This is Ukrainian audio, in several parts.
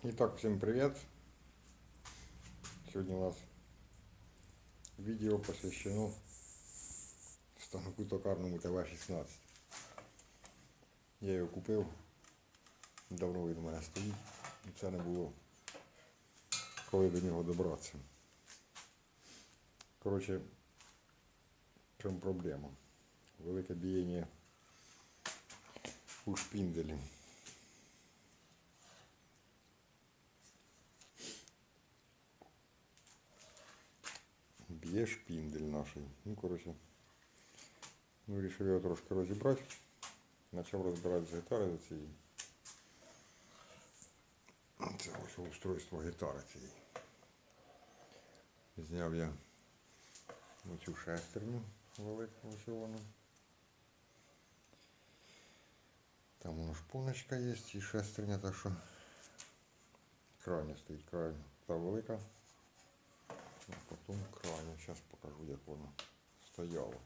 Итак, всем привет! Сегодня у нас видео посвящено станку токарному ТВ-16. Я його купив, давно він у мене стоїть, і це не було коли до нього добратися. Коротше, в чому проблема? Велике біяння у шпінделі. Б'є шпіндель наш. Ну, коротше, вирішив його трошки розібрати. Почав розбирати з гітари до цієї. Це ось устройство гітари цієї. Зняв я оцю шестерню велику, ось вона. Там воно шпоночка є і шестерня, так що крайня стоїть, крайня. Та велика. А потім крайня. Зараз покажу, як воно стояло.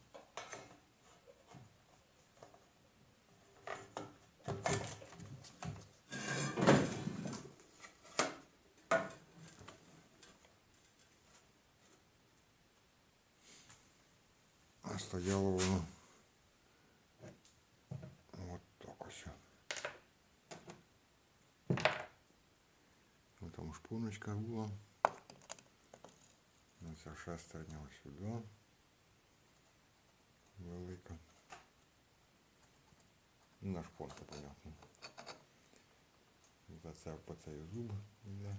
А стояло воно от так ось. Ось там шпоночка була. Ця шестерня ось сюди. Велика. На шпонку, понятно. За це по цей зуб йде.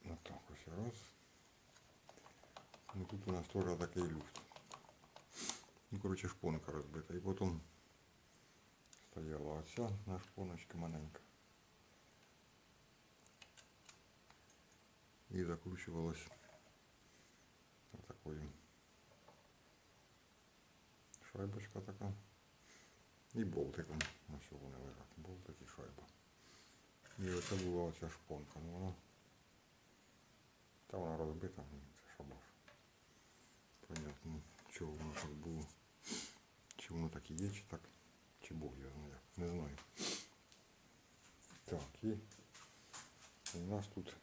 Отак ось раз. Ну тут у нас теж такий люфт. Ну, коротше, шпонка розбита. І потім стояла оця на шпоночка маленька. І закручувалась такою шайбочка така. І болтиком. На що вони лежать. Болтик і шайба. І оце була оця шпонка. Ну вона... Та вона розбита. Це шабаш. Понятно, чого воно так було. Чи воно так і є, чи так. Чи Бог я знаю. Не знаю. Так, і у нас тут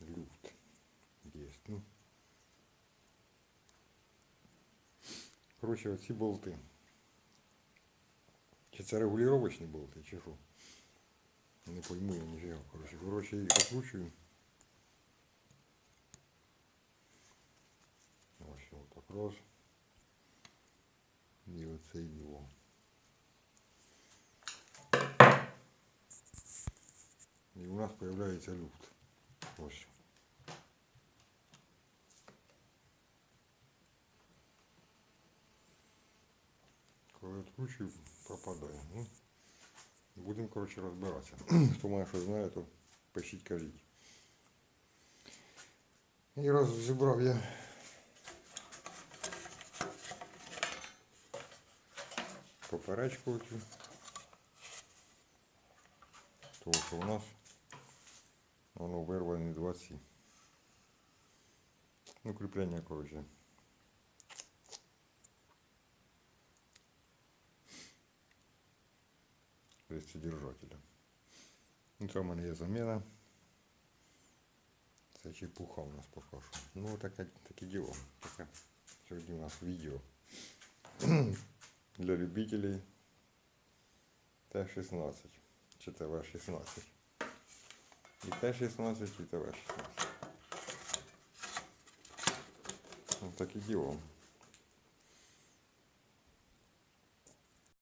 люфт є. Ну. Коротше, оці болти. Чи це регулювачні болти, чи що? Не пойму я ніфіга. Коротше, їх закручую. Ось отак раз. І оцей два. І у нас з'являється люфт. Ось. Коли відкручую, пропадає. Ну, будемо, коротше, розбиратися. Хто має що знає, то пишіть, кажіть. І раз зібрав я поперечку оцю. Тому що у нас воно вирвані 20. Ну, кріплення, коротше. Держателя. Ну, це в мене є заміна. Це чепуха у нас поки що. Ну, таке діло. Таке. Сьогодні у нас відео для любителей Т-16 чи ТВ-16. І Т-16, і ТВ-16. Ось таке діло.